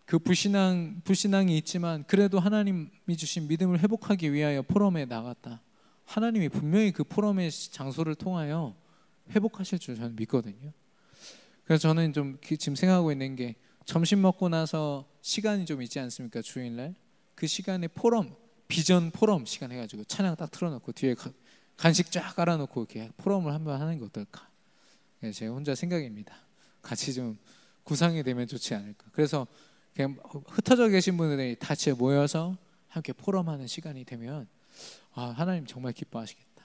그 불신앙이 있지만 그래도 하나님이 주신 믿음을 회복하기 위하여 포럼에 나갔다. 하나님이 분명히 그 포럼의 장소를 통하여 회복하실 줄 저는 믿거든요. 그래서 저는 좀 지금 생각하고 있는 게, 점심 먹고 나서 시간이 좀 있지 않습니까? 주일날 그 시간에 포럼, 비전 포럼 시간 해가지고 찬양 딱 틀어놓고 뒤에 간식 쫙 깔아놓고 이렇게 포럼을 한번 하는 게 어떨까? 제 혼자 생각입니다. 같이 좀 구상이 되면 좋지 않을까. 그래서 그냥 흩어져 계신 분들이 같이 모여서 함께 포럼하는 시간이 되면 하나님 정말 기뻐하시겠다.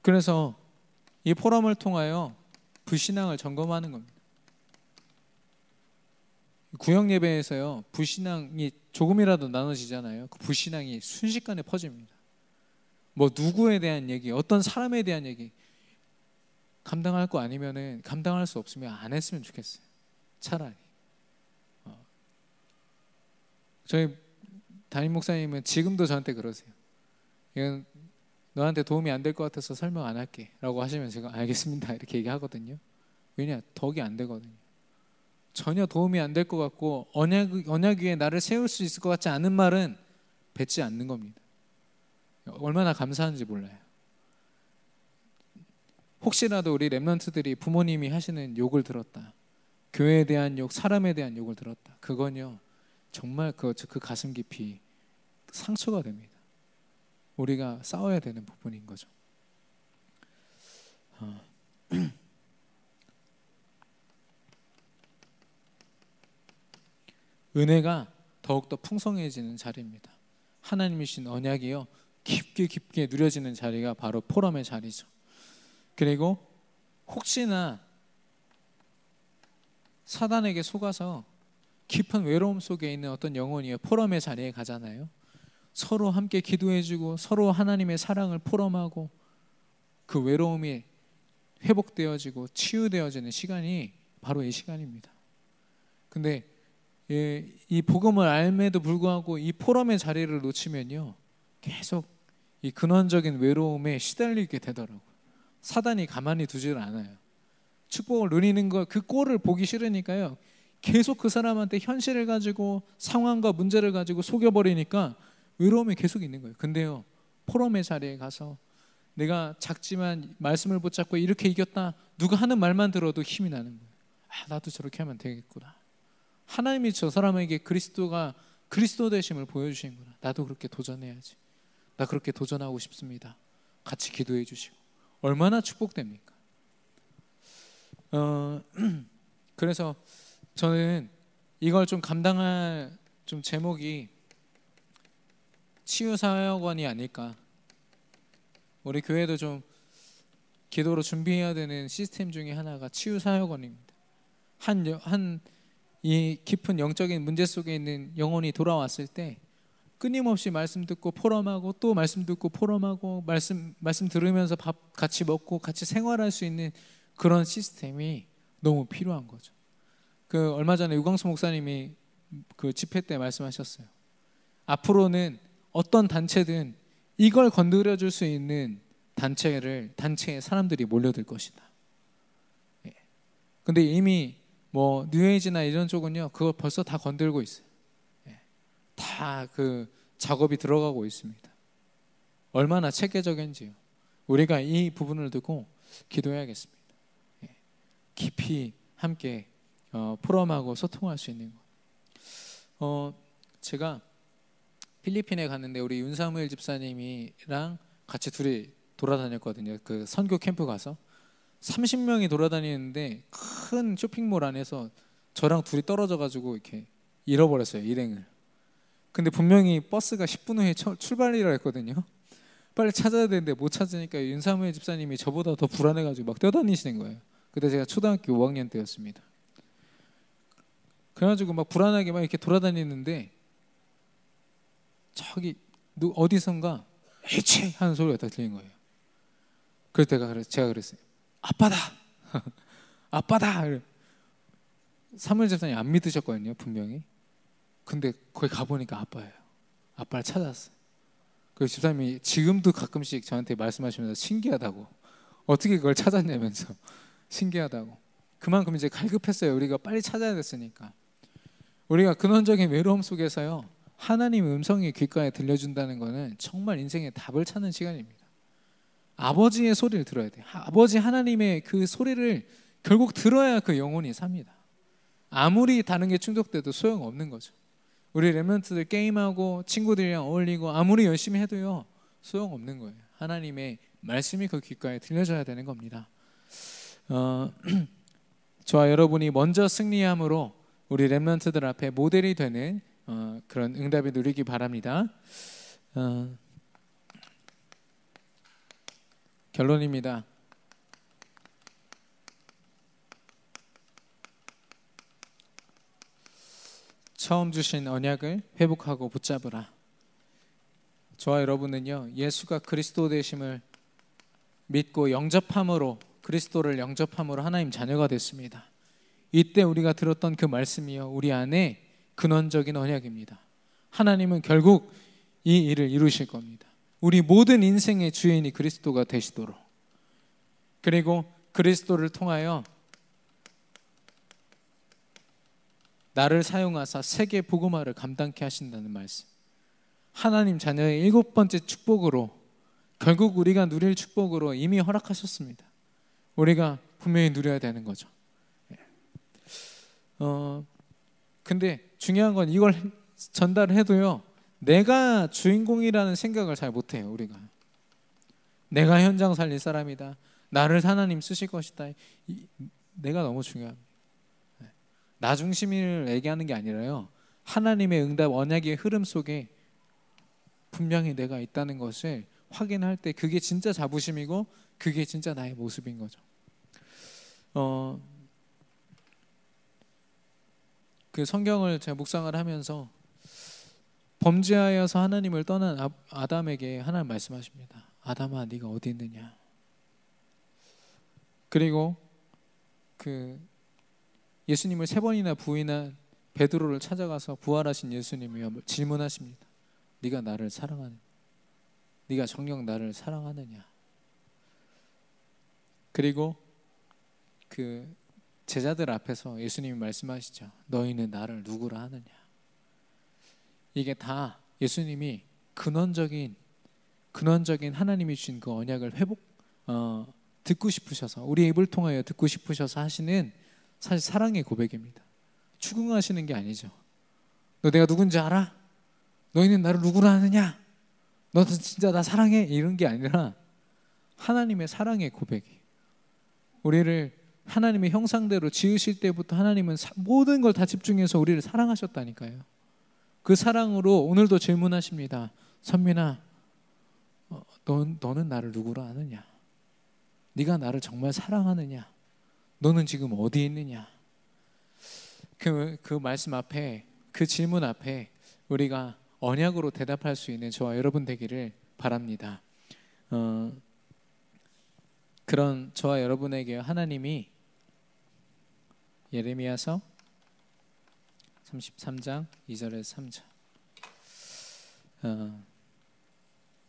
그래서 이 포럼을 통하여 불신앙을 점검하는 겁니다. 구역 예배에서요, 불신앙이 조금이라도 나눠지잖아요. 그 불신앙이 순식간에 퍼집니다. 뭐 누구에 대한 얘기, 어떤 사람에 대한 얘기, 감당할 거 아니면은, 감당할 수 없으면 안 했으면 좋겠어요. 차라리. 저희 담임 목사님은 지금도 저한테 그러세요. 이건 너한테 도움이 안 될 것 같아서 설명 안 할게 라고 하시면 제가 알겠습니다 이렇게 얘기하거든요. 왜냐? 덕이 안 되거든요. 전혀 도움이 안 될 것 같고 언약 위에 나를 세울 수 있을 것 같지 않은 말은 뱉지 않는 겁니다. 얼마나 감사한지 몰라요. 혹시라도 우리 렘넌트들이 부모님이 하시는 욕을 들었다, 교회에 대한 욕, 사람에 대한 욕을 들었다, 그건요 정말 그 가슴 깊이 상처가 됩니다. 우리가 싸워야 되는 부분인 거죠. 은혜가 더욱더 풍성해지는 자리입니다. 하나님이 주신 언약이요 깊게 누려지는 자리가 바로 포럼의 자리죠. 그리고 혹시나 사단에게 속아서 깊은 외로움 속에 있는 어떤 영혼이요 포럼의 자리에 가잖아요. 서로 함께 기도해주고 서로 하나님의 사랑을 포럼하고 그 외로움이 회복되어지고 치유되어지는 시간이 바로 이 시간입니다. 근데 이 복음을 알매도 불구하고 이 포럼의 자리를 놓치면요 계속 이 근원적인 외로움에 시달리게 되더라고요. 사단이 가만히 두질 않아요. 축복을 누리는 거, 그 꼴을 보기 싫으니까요 계속 그 사람한테 현실을 가지고 상황과 문제를 가지고 속여버리니까 외로움이 계속 있는 거예요. 근데요 포럼의 자리에 가서 내가 작지만 말씀을 붙잡고 이렇게 이겼다, 누가 하는 말만 들어도 힘이 나는 거예요. 나도 저렇게 하면 되겠구나. 하나님이 저 사람에게 그리스도 되심을 보여주시는구나. 나도 그렇게 도전해야지. 나 그렇게 도전하고 싶습니다. 같이 기도해 주시고 얼마나 축복됩니까? 그래서 저는 이걸 좀 감당할 좀 제목이 치유사역원이 아닐까. 우리 교회도 좀 기도로 준비해야 되는 시스템 중에 하나가 치유사역원입니다. 이 깊은 영적인 문제 속에 있는 영혼이 돌아왔을 때 끊임없이 말씀 듣고 포럼하고 또 말씀 듣고 포럼하고 말씀 들으면서 밥 같이 먹고 같이 생활할 수 있는 그런 시스템이 너무 필요한 거죠. 그 얼마 전에 유광수 목사님이 그 집회 때 말씀하셨어요. 앞으로는 어떤 단체든 이걸 건드려 줄 수 있는 단체에 사람들이 몰려들 것이다. 근데 이미 뉴에이지나 이런 쪽은요 그거 벌써 다 건들고 있어요. 다 그 작업이 들어가고 있습니다. 얼마나 체계적인지요. 우리가 이 부분을 두고 기도해야겠습니다. 깊이 함께 포럼하고 소통할 수 있는 것. 제가 필리핀에 갔는데 우리 윤사무엘 집사님이랑 같이 둘이 돌아다녔거든요. 그 선교 캠프 가서 30명이 돌아다니는데 큰 쇼핑몰 안에서 저랑 둘이 떨어져가지고 이렇게 잃어버렸어요, 일행을. 근데 분명히 버스가 10분 후에 출발이라 했거든요. 빨리 찾아야 되는데 못 찾으니까 윤사무엘 집사님이 저보다 더 불안해가지고 막 뛰어다니시는 거예요. 그때 제가 초등학교 5학년 때였습니다. 그래가지고 막 불안하게 막 이렇게 돌아다니는데 저기 어디선가 에이치 하는 소리가 딱 들린 거예요. 그럴 때가 제가 그랬어요. 아빠다. 아빠다. 사무엘 집사님 안 믿으셨거든요, 분명히. 근데 거기 가보니까 아빠예요. 아빠를 찾았어요. 그 집사님이 지금도 가끔씩 저한테 말씀하시면서 신기하다고, 어떻게 그걸 찾았냐면서 신기하다고. 그만큼 이제 갈급했어요. 우리가 빨리 찾아야 됐으니까. 우리가 근원적인 외로움 속에서요, 하나님의 음성이 귓가에 들려준다는 것은 정말 인생의 답을 찾는 시간입니다. 아버지의 소리를 들어야 돼요. 아버지 하나님의 그 소리를 결국 들어야 그 영혼이 삽니다. 아무리 다른 게 충족돼도 소용없는 거죠. 우리 렘넌트들 게임하고 친구들이랑 어울리고 아무리 열심히 해도요, 소용없는 거예요. 하나님의 말씀이 그 귓가에 들려줘야 되는 겁니다. 저와 여러분이 먼저 승리함으로 우리 렘넌트들 앞에 모델이 되는 그런 응답이 누리기 바랍니다. 결론입니다. 처음 주신 언약을 회복하고 붙잡으라. 저와 여러분은요, 예수가 그리스도 되심을 믿고 영접함으로, 그리스도를 영접함으로 하나님 자녀가 됐습니다. 이때 우리가 들었던 그 말씀이요, 우리 안에 근원적인 언약입니다. 하나님은 결국 이 일을 이루실 겁니다. 우리 모든 인생의 주인이 그리스도가 되시도록, 그리고 그리스도를 통하여 나를 사용하사 세계 복음화를 감당케 하신다는 말씀. 하나님 자녀의 7번째 축복으로, 결국 우리가 누릴 축복으로 이미 허락하셨습니다. 우리가 분명히 누려야 되는 거죠. 근데 중요한 건 이걸 전달을 해도요, 내가 주인공이라는 생각을 잘 못해요. 우리가 내가 현장 살릴 사람이다, 나를 하나님 쓰실 것이다, 내가 너무 중요합니다. 나 중심을 얘기하는 게 아니라요, 하나님의 응답 언약의 흐름 속에 분명히 내가 있다는 것을 확인할 때 그게 진짜 자부심이고 그게 진짜 나의 모습인 거죠. 그 성경을 제가 묵상을 하면서 범죄하여서 하나님을 떠난 아담에게 하나님 말씀하십니다. 아담아, 네가 어디 있느냐. 그리고 그 예수님을 3번이나 부인한 베드로를 찾아가서 부활하신 예수님이 질문하십니다. 네가 나를 사랑하느냐? 네가 정녕 나를 사랑하느냐? 그리고 그 제자들 앞에서 예수님이 말씀하시죠. 너희는 나를 누구라 하느냐? 이게 다 예수님이 근원적인 하나님이 주신 그 언약을 듣고 싶으셔서, 우리 입을 통하여 듣고 싶으셔서 하시는 사실 사랑의 고백입니다. 추궁하시는 게 아니죠. 너 내가 누군지 알아? 너희는 나를 누구라 하느냐? 너는 진짜 나 사랑해? 이런 게 아니라 하나님의 사랑의 고백이, 우리를 하나님의 형상대로 지으실 때부터 하나님은 모든 걸 다 집중해서 우리를 사랑하셨다니까요. 그 사랑으로 오늘도 질문하십니다. 선민아, 너는 나를 누구라 하느냐? 네가 나를 정말 사랑하느냐? 너는 지금 어디 있느냐? 그 말씀 앞에, 그 질문 앞에 우리가 언약으로 대답할 수 있는 저와 여러분 되기를 바랍니다. 그런 저와 여러분에게 하나님이 예레미야서 33장 2절에서 3절,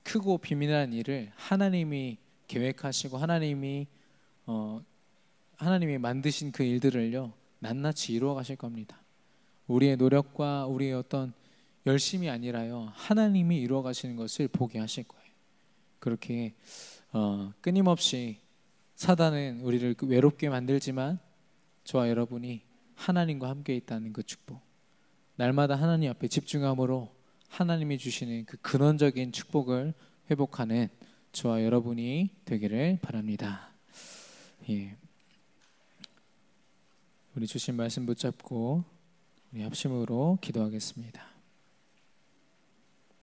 크고 비밀한 일을 하나님이 계획하시고 하나님이 만드신 그 일들을요 낱낱이 이루어 가실 겁니다. 우리의 노력과 우리의 어떤 열심이 아니라요, 하나님이 이루어 가시는 것을 보게 하실 거예요. 그렇게 끊임없이 사단은 우리를 외롭게 만들지만 저와 여러분이 하나님과 함께 있다는 그 축복, 날마다 하나님 앞에 집중함으로 하나님이 주시는 그 근원적인 축복을 회복하는 저와 여러분이 되기를 바랍니다. 예. 우리 주신 말씀 붙잡고 우리 합심으로 기도하겠습니다.